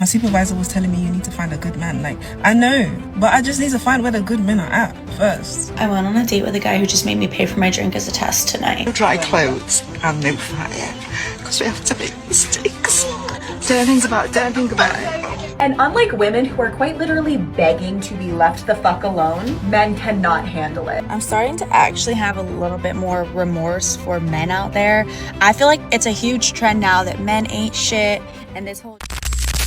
My supervisor was telling me you need to find a good man. Like, I know, but I just need to find where the good men are at first. I went on a date with a guy who just made me pay for my drink as a test tonight. No dry clothes and no fire, because we have to make mistakes. Don't think about it. And unlike women who are quite literally begging to be left the fuck alone, men cannot handle it. I'm starting to actually have a little bit more remorse for men out there. I feel like it's a huge trend now that men ain't shit and this whole...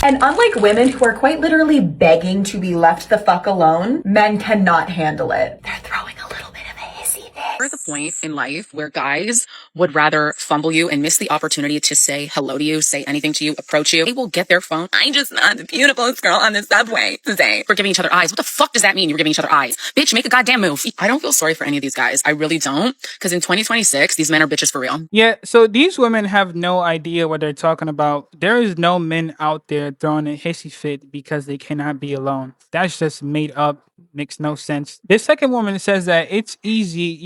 And unlike women who are quite literally begging to be left the fuck alone, men cannot handle it. They're throwing a little bit of a hissy fit. We're at the point in life where guys would rather fumble you and miss the opportunity to say hello to you, say anything to you, approach you. They will get their phone. I just not the beautifulest girl on the subway today. We're giving each other eyes. What the fuck does that mean? You're giving each other eyes. Bitch, make a goddamn move. I don't feel sorry for any of these guys. I really don't. Because in 2026, these men are bitches for real. Yeah, so these women have no idea what they're talking about. There is no men out there throwing a hissy fit because they cannot be alone. That's just made up. Makes no sense. This second woman says that it's easy,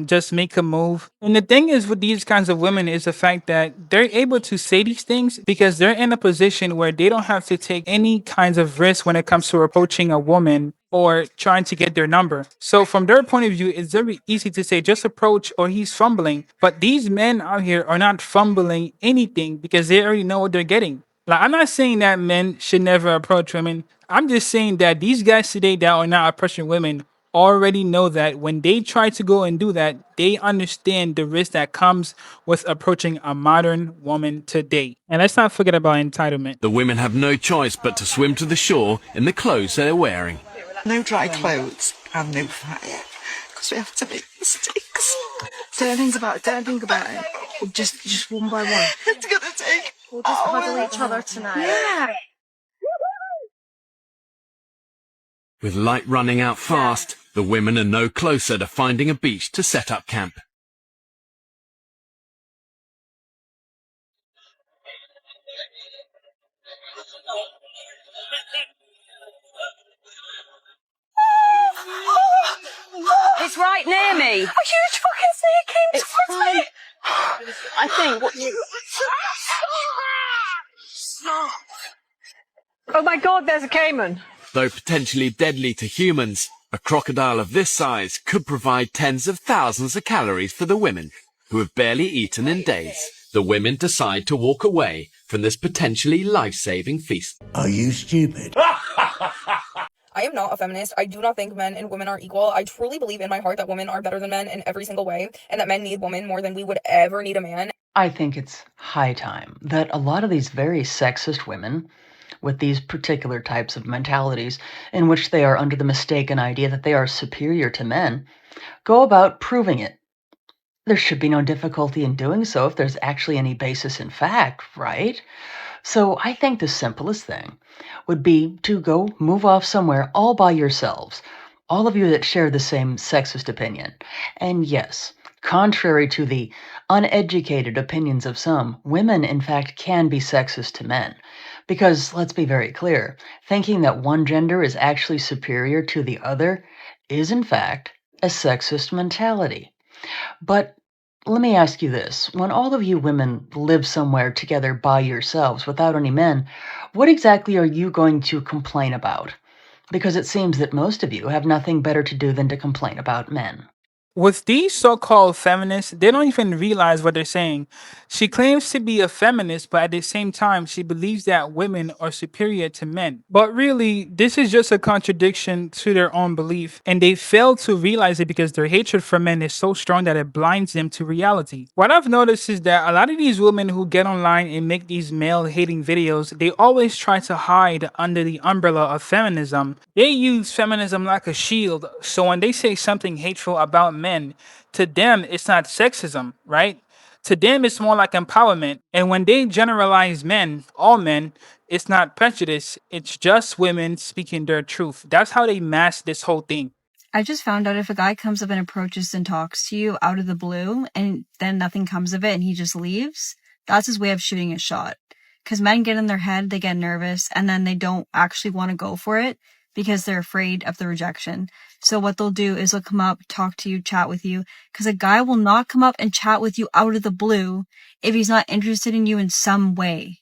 just make a move. And the thing is with these kinds of women is the fact that they're able to say these things because they're in a position where they don't have to take any kinds of risk when it comes to approaching a woman or trying to get their number. So from their point of view, it's very easy to say, just approach or he's fumbling. But these men out here are not fumbling anything because they already know what they're getting. Like, I'm not saying that men should never approach women. I'm just saying that these guys today that are not approaching women already know that when they try to go and do that, they understand the risk that comes with approaching a modern woman today. And let's not forget about entitlement. The women have no choice but to swim to the shore in the clothes they're wearing. No dry clothes and no fire, because we have to make mistakes. Don't think about it. Just one by one. It's gonna take. We'll just cuddle each other tonight. Yeah. With light running out fast, the women are no closer to finding a beach to set up camp. It's right near me. A huge fucking snake came towards me. I think what you... Oh my god, there's a caiman. Though potentially deadly to humans, a crocodile of this size could provide tens of thousands of calories for the women who have barely eaten in days. The women decide to walk away from this potentially life-saving feast. Are you stupid? I am not a feminist. I do not think men and women are equal. I truly believe in my heart that women are better than men in every single way, and that men need women more than we would ever need a man. I think it's high time that a lot of these very sexist women with these particular types of mentalities in which they are under the mistaken idea that they are superior to men go about proving it. There should be no difficulty in doing so if there's actually any basis in fact, right? So I think the simplest thing would be to go move off somewhere all by yourselves, all of you that share the same sexist opinion. And yes, contrary to the uneducated opinions of some, women in fact can be sexist to men. Because let's be very clear, thinking that one gender is actually superior to the other is in fact a sexist mentality. But let me ask you this. When all of you women live somewhere together by yourselves without any men, what exactly are you going to complain about? Because it seems that most of you have nothing better to do than to complain about men. With these so-called feminists, they don't even realize what they're saying. She claims to be a feminist, but at the same time, she believes that women are superior to men. But really, this is just a contradiction to their own belief, and they fail to realize it because their hatred for men is so strong that it blinds them to reality. What I've noticed is that a lot of these women who get online and make these male-hating videos, they always try to hide under the umbrella of feminism. They use feminism like a shield, so when they say something hateful about men, to them it's not sexism, right? To them it's more like empowerment. And when they generalize men, all men, it's not prejudice, it's just women speaking their truth. That's how they mask this whole thing. I just found out if a guy comes up and approaches and talks to you out of the blue and then nothing comes of it and he just leaves, that's his way of shooting a shot. Because men get in their head, they get nervous, and then they don't actually want to go for it because they're afraid of the rejection. So what they'll do is they'll come up, talk to you, chat with you, because a guy will not come up and chat with you out of the blue if he's not interested in you in some way.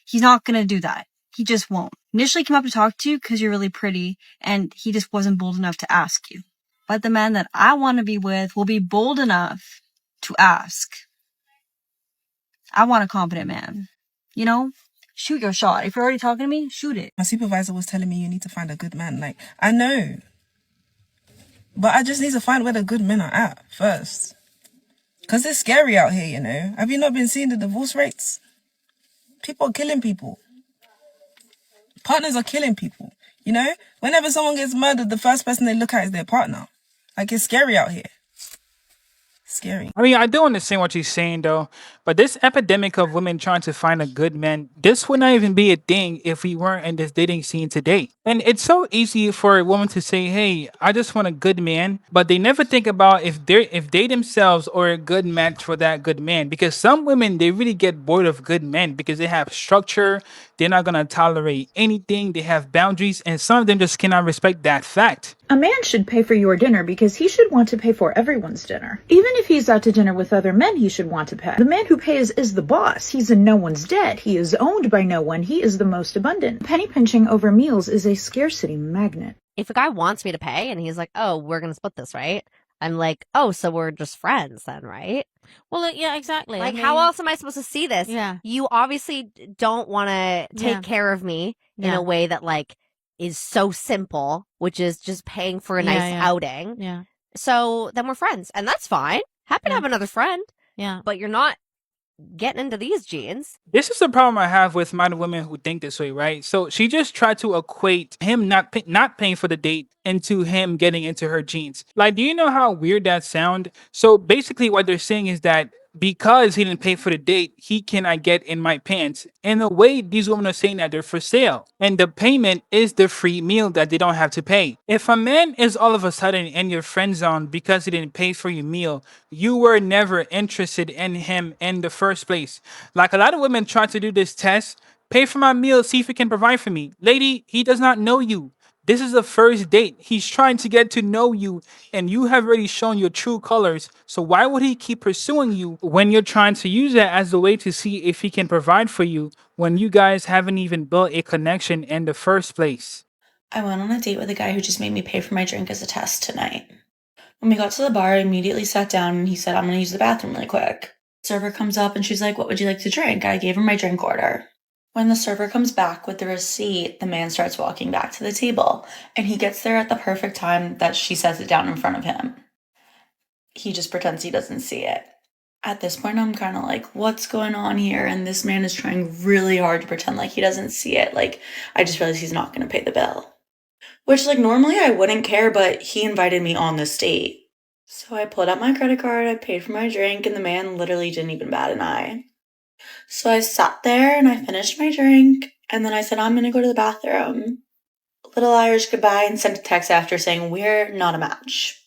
He's not going to do that. He just won't. Initially came up to talk to you because you're really pretty, and he just wasn't bold enough to ask you. But the man that I want to be with will be bold enough to ask. I want a confident man. You know? Shoot your shot. If you're already talking to me, shoot it. My supervisor was telling me you need to find a good man. Like, I know. But I just need to find where the good men are at first. Because it's scary out here, you know. Have you not been seeing the divorce rates? People are killing people. Partners are killing people. You know? Whenever someone gets murdered, the first person they look at is their partner. Like, it's scary out here. Scary. I mean, I do understand what you're saying, though. But this epidemic of women trying to find a good man, this would not even be a thing if we weren't in this dating scene today. And it's so easy for a woman to say, hey, I just want a good man. But they never think about if they themselves are a good match for that good man. Because some women, they really get bored of good men because they have structure. They're not going to tolerate anything. They have boundaries. And some of them just cannot respect that fact. A man should pay for your dinner because he should want to pay for everyone's dinner. Even if he's out to dinner with other men, he should want to pay. The man who pays is the boss. He's in no one's debt. He is owned by no one. He is the most abundant. Penny pinching over meals is a scarcity magnet. If a guy wants me to pay and he's like, oh, we're going to split this, right? I'm like, oh, so we're just friends then, right? Well, yeah, exactly. Like, how else am I supposed to see this? Yeah. You obviously don't want to take care of me in a way that, like, is so simple, which is just paying for a nice outing. Yeah. So then we're friends, and that's fine. Happy to have another friend. Yeah. But you're not getting into these jeans. This is the problem I have with modern women who think this way, right? So she just tried to equate him not paying for the date into him getting into her jeans. Like, do you know how weird that sound? So basically what they're saying is that because he didn't pay for the date, he cannot get in my pants. In a way, these women are saying that they're for sale. And the payment is the free meal that they don't have to pay. If a man is all of a sudden in your friend zone because he didn't pay for your meal, you were never interested in him in the first place. Like, a lot of women try to do this test. Pay for my meal, see if he can provide for me. Lady, he does not know you. This is the first date. He's trying to get to know you, and you have already shown your true colors. So why would he keep pursuing you when you're trying to use that as a way to see if he can provide for you when you guys haven't even built a connection in the first place? I went on a date with a guy who just made me pay for my drink as a test tonight. When we got to the bar, I immediately sat down and he said, I'm going to use the bathroom really quick. Server comes up and she's like, what would you like to drink? I gave her my drink order. When the server comes back with the receipt, the man starts walking back to the table, and he gets there at the perfect time that she sets it down in front of him. He just pretends he doesn't see it. At this point, I'm kind of like, what's going on here? And this man is trying really hard to pretend like he doesn't see it. Like, I just realized he's not going to pay the bill. Which, like, normally I wouldn't care, but he invited me on this date. So I pulled out my credit card, I paid for my drink, and the man literally didn't even bat an eye. So I sat there and I finished my drink, and then I said, I'm going to go to the bathroom. Little Irish goodbye and sent a text after saying, we're not a match.